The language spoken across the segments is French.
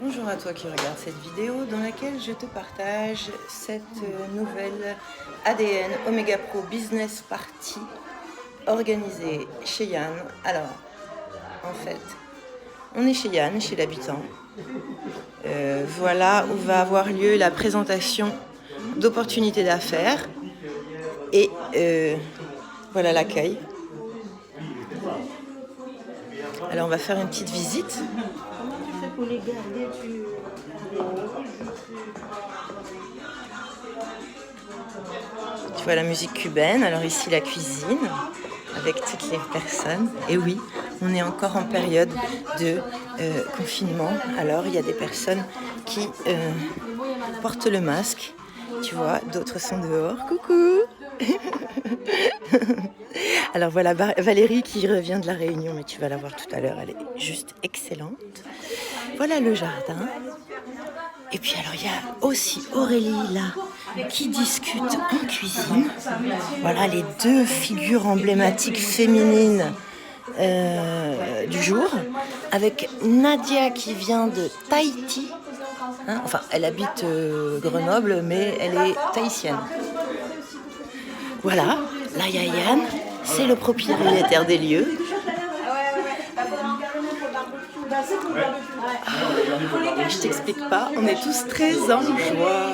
Bonjour à toi qui regarde cette vidéo dans laquelle je te partage cette nouvelle ADN Omega Pro Business Party organisée chez Yann. Alors, en fait, on est chez Yann, chez l'habitant. Voilà où va avoir lieu la présentation d'opportunités d'affaires et voilà l'accueil. Alors on va faire une petite visite. Comment tu fais pour les garder Tu vois la musique cubaine, alors ici la cuisine avec toutes les personnes. Et oui, on est encore en période de confinement, alors il y a des personnes qui portent le masque, tu vois, d'autres sont dehors. Coucou. Alors voilà Valérie qui revient de la Réunion, mais tu vas la voir tout à l'heure, elle est juste excellente. Voilà le jardin. Et puis alors il y a aussi Aurélie là qui discute en cuisine. Voilà les deux figures emblématiques féminines du jour. Avec Nadia qui vient de Tahiti. Hein, enfin elle habite Grenoble mais elle est tahitienne. Voilà, là il y a Yann, c'est le propriétaire des lieux. Je t'explique pas, on est tous très en joie.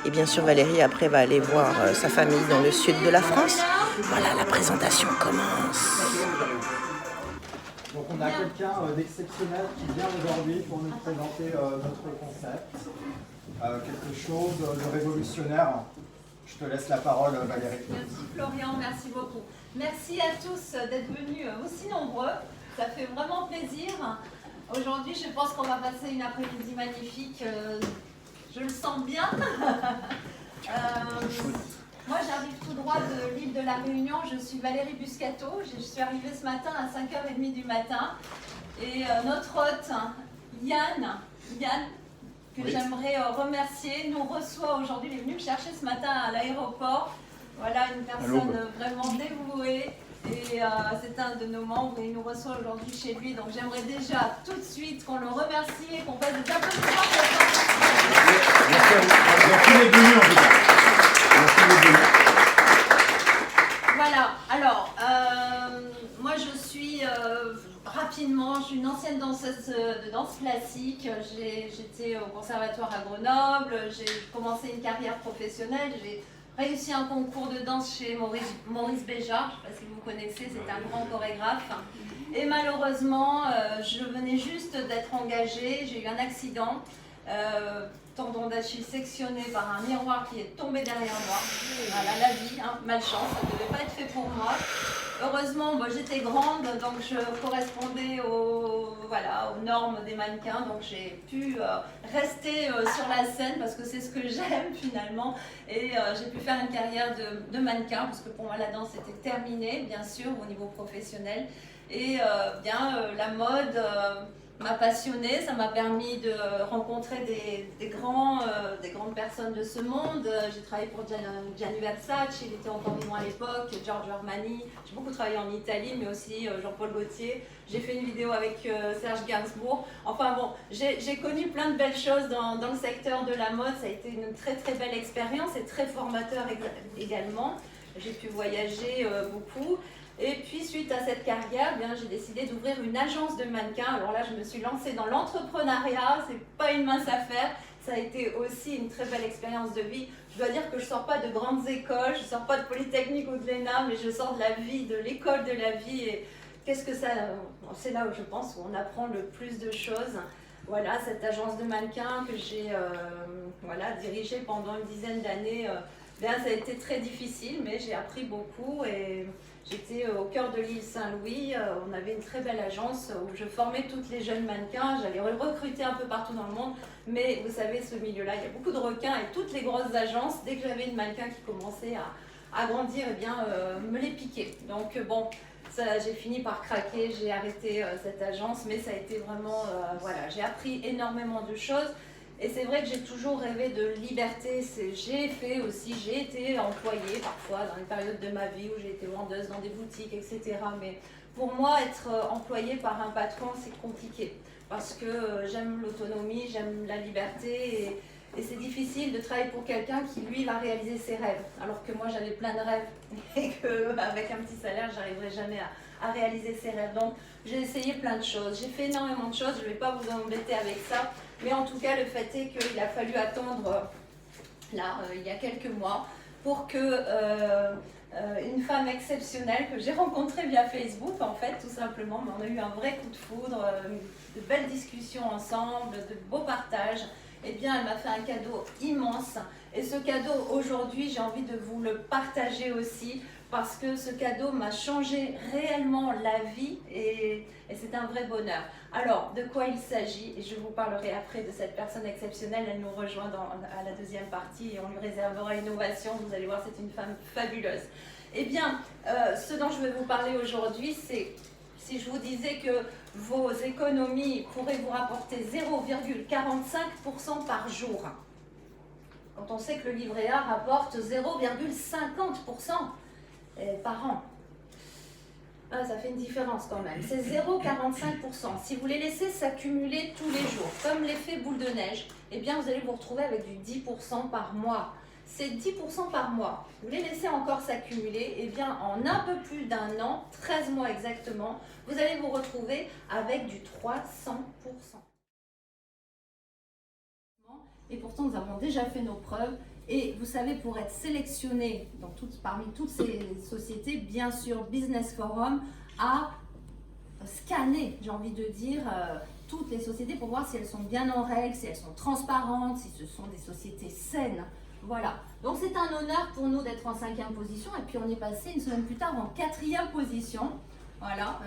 Et bien sûr Valérie après va aller voir sa famille dans le sud de la France. Voilà, la présentation commence. Donc on a quelqu'un d'exceptionnel qui vient aujourd'hui pour nous présenter notre concept. Quelque chose de révolutionnaire. Je te laisse la parole Valérie. Merci Florian, merci beaucoup. Merci à tous d'être venus aussi nombreux. Ça fait vraiment plaisir. Aujourd'hui, je pense qu'on va passer une après-midi magnifique. Je le sens bien. Moi, j'arrive tout droit de l'île de la Réunion. Je suis Valérie Buscato. Je suis arrivée ce matin à 5h30 du matin. Et notre hôte, Yann, que j'aimerais remercier, nous reçoit aujourd'hui. Il est venu me chercher ce matin à l'aéroport. Voilà, une personne vraiment dévouée. Et c'est un de nos membres et il nous reçoit aujourd'hui chez lui. Donc j'aimerais déjà tout de suite qu'on le remercie et qu'on fasse des applaudissements. Merci d'être venu en tout cas. Voilà, alors, moi je suis rapidement, je suis une ancienne danseuse de danse classique. J'étais au conservatoire à Grenoble, j'ai commencé une carrière professionnelle, j'ai réussi un concours de danse chez Maurice Béjart, je ne sais pas si vous connaissez, c'est un grand chorégraphe. Et malheureusement, je venais juste d'être engagée, j'ai eu un accident. Tendon d'Achille sectionné par un miroir qui est tombé derrière moi. Voilà, la vie, hein, malchance, ça ne devait pas être fait pour moi. Heureusement, j'étais grande, donc je correspondais aux normes des mannequins, donc j'ai pu rester sur la scène parce que c'est ce que j'aime finalement. Et j'ai pu faire une carrière de mannequin parce que pour moi la danse était terminée, bien sûr, au niveau professionnel. Et la mode m'a passionnée, ça m'a permis de rencontrer des grandes personnes de ce monde. J'ai travaillé pour Gianni Versace, il était encore vivant à l'époque, Giorgio Armani. J'ai beaucoup travaillé en Italie, mais aussi Jean-Paul Gaultier. J'ai fait une vidéo avec Serge Gainsbourg. Enfin bon, j'ai connu plein de belles choses dans le secteur de la mode. Ça a été une très très belle expérience et très formateur également. J'ai pu voyager beaucoup. Et puis, suite à cette carrière, j'ai décidé d'ouvrir une agence de mannequins. Alors là, je me suis lancée dans l'entrepreneuriat. C'est pas une mince affaire. Ça a été aussi une très belle expérience de vie. Je dois dire que je sors pas de grandes écoles, je sors pas de Polytechnique ou de l'ENA, mais je sors de la vie, de l'école de la vie. Et qu'est-ce que ça... C'est là où je pense où on apprend le plus de choses. Voilà, cette agence de mannequins que j'ai dirigée pendant une dizaine d'années. Ça a été très difficile, mais j'ai appris beaucoup et j'étais au cœur de l'île Saint-Louis. On avait une très belle agence où je formais toutes les jeunes mannequins. J'allais recruter un peu partout dans le monde, mais vous savez, ce milieu-là, il y a beaucoup de requins et toutes les grosses agences, dès que j'avais une mannequin qui commençait à grandir, me les piquaient. Donc j'ai fini par craquer, j'ai arrêté cette agence, mais ça a été vraiment, j'ai appris énormément de choses. Et c'est vrai que j'ai toujours rêvé de liberté. J'ai été employée parfois dans une période de ma vie où j'ai été vendeuse dans des boutiques, etc. Mais pour moi, être employée par un patron, c'est compliqué. parce que j'aime l'autonomie, j'aime la liberté et c'est difficile de travailler pour quelqu'un qui, lui, va réaliser ses rêves. Alors que moi, j'avais plein de rêves et qu'avec un petit salaire, j'arriverai jamais à réaliser ses rêves. Donc, j'ai essayé plein de choses. J'ai fait énormément de choses. Je ne vais pas vous embêter avec ça. Mais en tout cas, le fait est qu'il a fallu attendre, là, il y a quelques mois, pour que une femme exceptionnelle que j'ai rencontrée via Facebook, en fait, tout simplement, mais on a eu un vrai coup de foudre, de belles discussions ensemble, de beaux partages. Eh bien, elle m'a fait un cadeau immense. Et ce cadeau, aujourd'hui, j'ai envie de vous le partager aussi parce que ce cadeau m'a changé réellement la vie et c'est un vrai bonheur. Alors, de quoi il s'agit? Et je vous parlerai après de cette personne exceptionnelle. Elle nous rejoint à la deuxième partie et on lui réservera une ovation. Vous allez voir, c'est une femme fabuleuse. Eh bien, ce dont je vais vous parler aujourd'hui, c'est si je vous disais que vos économies pourraient vous rapporter 0,45% par jour, quand on sait que le livret A rapporte 0,50% par an. Ah, ça fait une différence quand même. C'est 0,45%. Si vous les laissez s'accumuler tous les jours, comme l'effet boule de neige, eh bien vous allez vous retrouver avec du 10% par mois. C'est 10% par mois. Vous les laissez encore s'accumuler, et bien en un peu plus d'un an, 13 mois exactement, vous allez vous retrouver avec du 300%. Et pourtant, nous avons déjà fait nos preuves. Et vous savez, pour être sélectionné parmi toutes ces sociétés, bien sûr, Business Forum a scanné, j'ai envie de dire, toutes les sociétés pour voir si elles sont bien en règle, si elles sont transparentes, si ce sont des sociétés saines. Voilà, donc c'est un honneur pour nous d'être en 5e position et puis on est passé une semaine plus tard en 4e position. Voilà,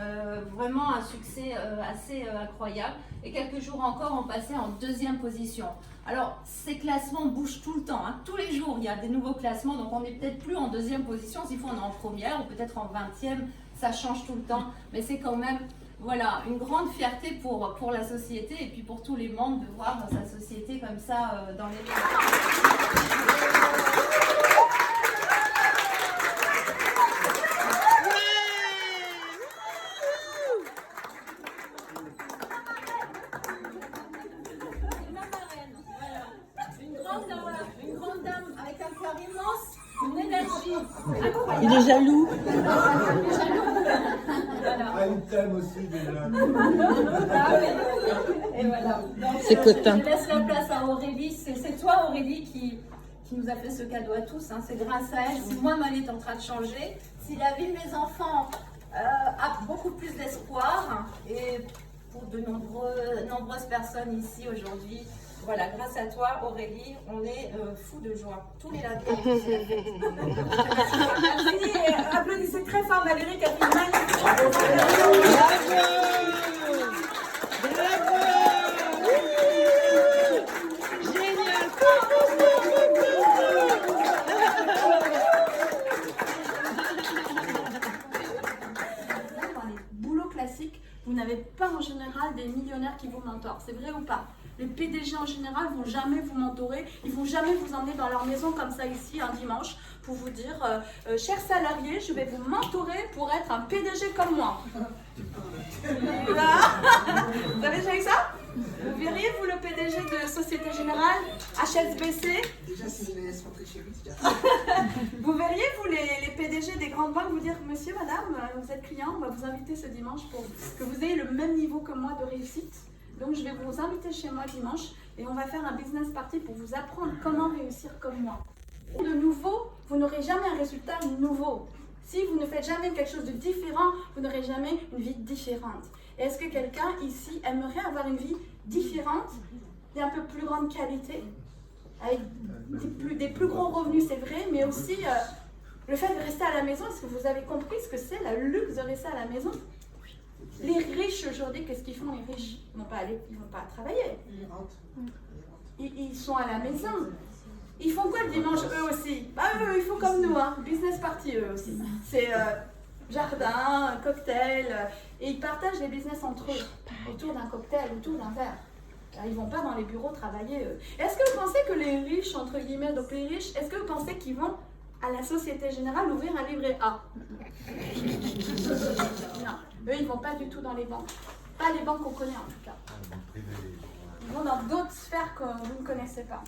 vraiment un succès assez incroyable. Et quelques jours encore, on passait en 2e position. Alors, ces classements bougent tout le temps. Hein. Tous les jours, il y a des nouveaux classements. Donc, on n'est peut-être plus en 2e position. S'il faut, on est en 1re ou peut-être en 20e. Ça change tout le temps. Mais c'est quand même voilà, une grande fierté pour la société et puis pour tous les membres de voir sa société comme ça dans les Il est jaloux. Ah, il t'aime aussi déjà. Et voilà. C'est cotin. Je laisse la place à Aurélie. C'est toi, Aurélie, qui nous a fait ce cadeau à tous. Hein. C'est grâce à elle. Si moi, ma vie est en train de changer, si la vie de mes enfants a beaucoup plus d'espoir, et pour de nombreuses personnes ici aujourd'hui, voilà, grâce à toi, Aurélie, on est fous de joie. Tous les lundis. Merci et applaudissez très fort Valérie qui a fait une magnifique. Bravo! Génial! Dans les boulots classiques, vous n'avez pas en général des millionnaires qui vous mentorent. C'est vrai ou pas? Les PDG en général vont jamais vous mentorer, ils vont jamais vous emmener dans leur maison comme ça ici un dimanche pour vous dire chers salariés, je vais vous mentorer pour être un PDG comme moi. Vous avez déjà eu ça? Vous verriez vous le PDG de Société Générale, HSBC? Déjà si je les laisse rentrer chez lui, c'est déjà. Vous verriez vous les PDG des grandes banques vous dire monsieur, madame, vous êtes client, on va vous inviter ce dimanche pour que vous ayez le même niveau que moi de réussite. Donc je vais vous inviter chez moi dimanche et on va faire un business party pour vous apprendre comment réussir comme moi. De nouveau, vous n'aurez jamais un résultat nouveau. Si vous ne faites jamais quelque chose de différent, vous n'aurez jamais une vie différente. Est-ce que quelqu'un ici aimerait avoir une vie différente, d'un peu plus grande qualité, avec des plus gros revenus, c'est vrai, mais aussi le fait de rester à la maison? Est-ce que vous avez compris ce que c'est le luxe de rester à la maison? Les riches aujourd'hui, qu'est-ce qu'ils font les riches? Ils ne vont pas travailler. Ils sont à la maison. Ils font quoi le dimanche eux aussi? Bah eux, ils font comme nous, hein. Business party eux aussi. C'est jardin, cocktail, et ils partagent les business entre eux, autour d'un cocktail, autour d'un verre. Ils ne vont pas dans les bureaux travailler eux. Est-ce que vous pensez que les riches, entre guillemets, donc les riches, est-ce que vous pensez qu'ils vont à la Société Générale ouvrir un livret A? Non, eux ils ne vont pas du tout dans les banques. Pas les banques qu'on connaît en tout cas. Ils vont dans d'autres sphères que vous ne connaissez pas.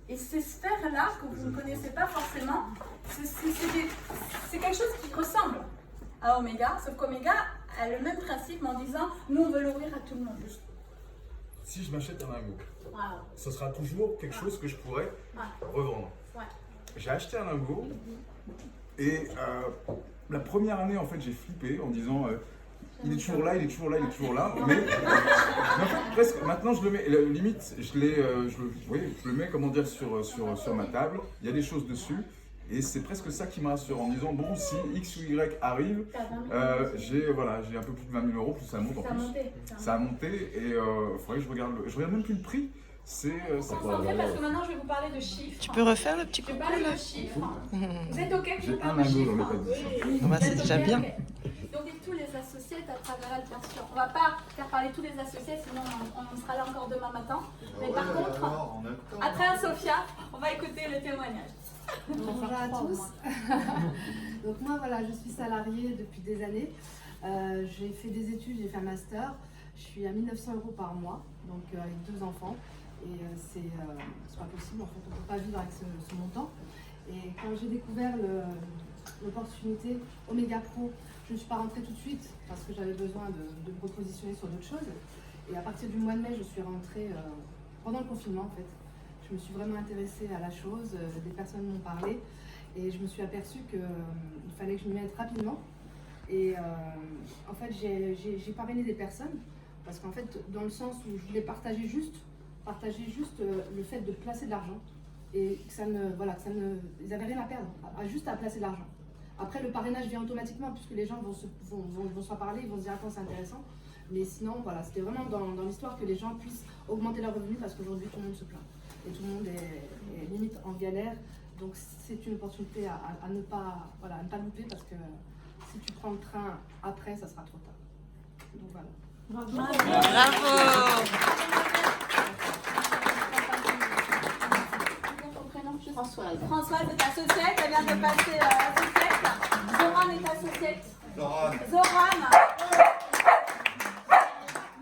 Et ces sphères-là, que vous ne connaissez pas forcément, c'est quelque chose qui ressemble à Omega, sauf qu'Omega a le même principe en disant nous on veut l'ouvrir à tout le monde. Si je m'achète un lingot, Wow. ce sera toujours quelque chose que je pourrais revendre. Ouais. J'ai acheté un lingot et la première année, en fait, j'ai flippé en disant il est toujours là, il est toujours là, il est toujours là. Mais en fait, presque, maintenant, je le mets, limite, je le mets, comment dire, sur ma table. Il y a des choses dessus. Et c'est presque ça qui me rassure en disant bon, si X ou Y arrive, j'ai un peu plus de 20 000 euros, plus ça monte en plus. Ça a monté et il faudrait que je regarde même plus le prix. Concentrez parce que maintenant je vais vous parler de chiffres. Tu peux refaire le petit Je vais coucou parler là? de chiffres. Vous êtes OK que je J'ai vous un parle de lingot dans chiffres? le panier. Ah bah, c'est déjà bien. Donc et tous les associés à travers elle, bien sûr. On ne va pas faire parler tous les associés, sinon on sera là encore demain matin. Mais par contre, à travers Sophia, on va écouter le témoignage. Bonjour à tous. Donc moi voilà, je suis salariée depuis des années. J'ai fait des études, j'ai fait un master. Je suis à 1 900 € par mois, donc avec 2 enfants. Et c'est pas possible, en fait, on ne peut pas vivre avec ce montant. Et quand j'ai découvert l'opportunité Omega Pro, je ne suis pas rentrée tout de suite parce que j'avais besoin de me repositionner sur d'autres choses. Et à partir du mois de mai, je suis rentrée pendant le confinement en fait. Je me suis vraiment intéressée à la chose, des personnes m'ont parlé et je me suis aperçue qu'il fallait que je m'y mette rapidement. Et en fait, j'ai parrainé des personnes parce qu'en fait, dans le sens où je voulais partager juste le fait de placer de l'argent et que ils n'avaient rien à perdre, juste à placer de l'argent. Après, le parrainage vient automatiquement puisque les gens vont se parler, ils vont se dire attends, c'est intéressant. Mais sinon, voilà, c'était vraiment dans l'histoire que les gens puissent augmenter leurs revenus parce qu'aujourd'hui, tout le monde se plaint. Et tout le monde est limite en galère. Donc, c'est une opportunité à ne pas louper parce que si tu prends le train après, ça sera trop tard. Donc, voilà. Bravo! Françoise. Françoise est associée, elle vient de passer associée. Zoran est associée. Zoran.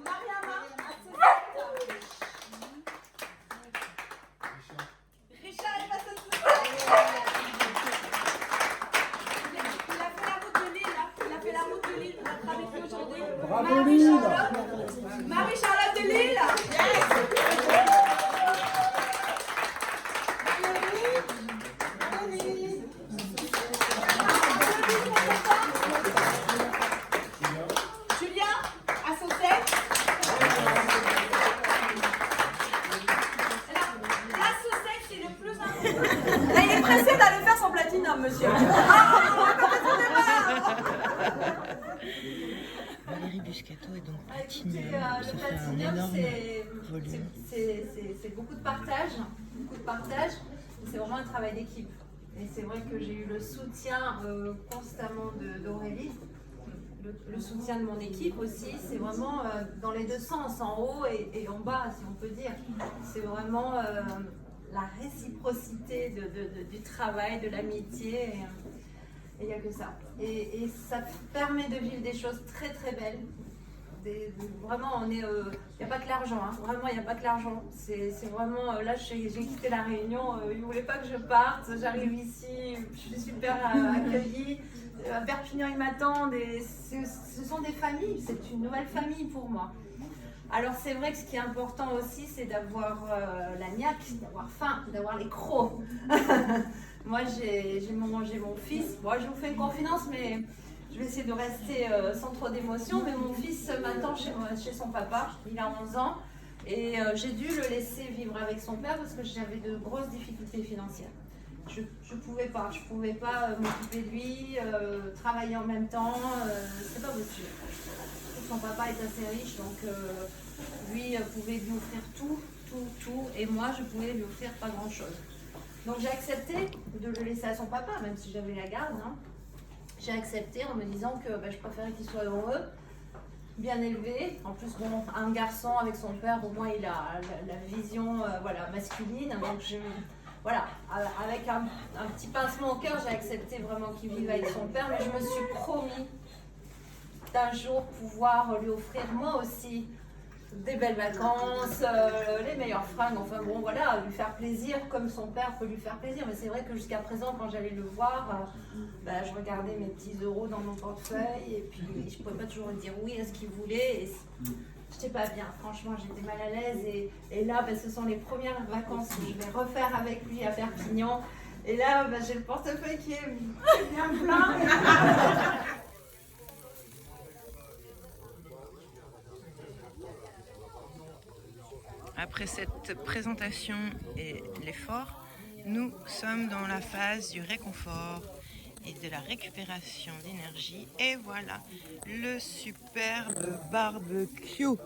Mariama, associée. Richard est associé. Il a fait la route de Lille. Il a fait la route de Lille pour être avec nous aujourd'hui. Bravo Lille! Marie-Charlotte de Lille. Julien, associé. L'associé, c'est le plus important. Là, il est pressé d'aller faire son platinum, monsieur. Valérie Buscato est donc platinum. Écoutez, Ça le fait un platinum, énorme volume. c'est beaucoup de partage, C'est vraiment un travail d'équipe. Et c'est vrai que j'ai eu le soutien constamment d'Aurélie, le soutien de mon équipe aussi. C'est vraiment dans les deux sens, en haut et en bas, si on peut dire. C'est vraiment la réciprocité du travail, de l'amitié. Et il n'y a que ça. Et ça permet de vivre des choses très très belles. Vraiment, il n'y a pas que l'argent, hein. Vraiment, il n'y a pas que l'argent. C'est vraiment, là, j'ai quitté la Réunion, ils ne voulaient pas que je parte. J'arrive ici, je suis super accueillie. À Perpignan, ils m'attendent. Ce sont des familles, c'est une nouvelle famille pour moi. Alors, c'est vrai que ce qui est important aussi, c'est d'avoir la niaque, d'avoir faim, d'avoir les crocs. Moi, j'ai mon fils. Moi, je vous fais une confidence, mais je vais essayer de rester sans trop d'émotion. Mais mon fils m'attend chez son papa. Il a 11 ans. Et j'ai dû le laisser vivre avec son père parce que j'avais de grosses difficultés financières. Je ne pouvais pas. Je pouvais pas m'occuper de lui, travailler en même temps. C'est pas possible. Son papa est assez riche, donc lui pouvait lui offrir tout. Et moi, je pouvais lui offrir pas grand-chose. Donc j'ai accepté de le laisser à son papa, même si j'avais la garde. Hein. J'ai accepté en me disant que je préférais qu'il soit heureux, bien élevé. En plus, bon, un garçon avec son père, au moins il a la vision masculine. Donc avec un petit pincement au cœur, j'ai accepté vraiment qu'il vive avec son père, mais je me suis promis d'un jour pouvoir lui offrir moi aussi des belles vacances, les meilleures fringues, enfin bon voilà, lui faire plaisir comme son père peut lui faire plaisir. Mais c'est vrai que jusqu'à présent, quand j'allais le voir, je regardais mes petits euros dans mon portefeuille et puis je pouvais pas toujours lui dire oui à ce qu'il voulait. Et j'étais pas bien, franchement, j'étais mal à l'aise. Et là, ce sont les premières vacances que je vais refaire avec lui à Perpignan. Et là, j'ai le portefeuille qui est bien plein. Après cette présentation et l'effort, nous sommes dans la phase du réconfort et de la récupération d'énergie. Et voilà, le superbe barbecue.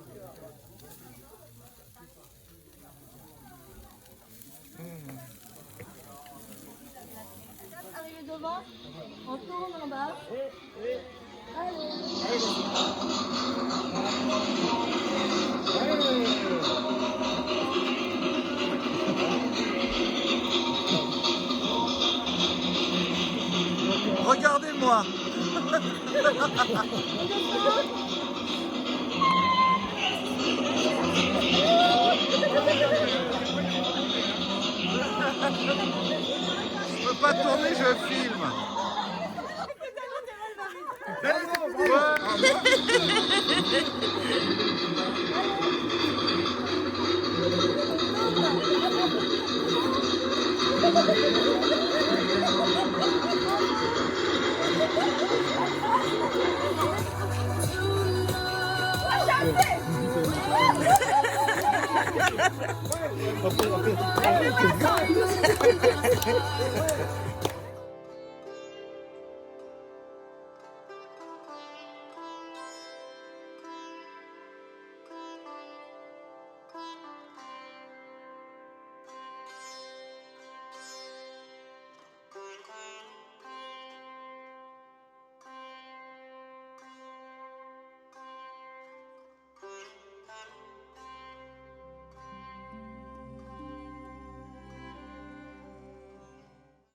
Arrivé devant, on tourne en bas. Allez. Regardez-moi. Je peux pas tourner, je filme.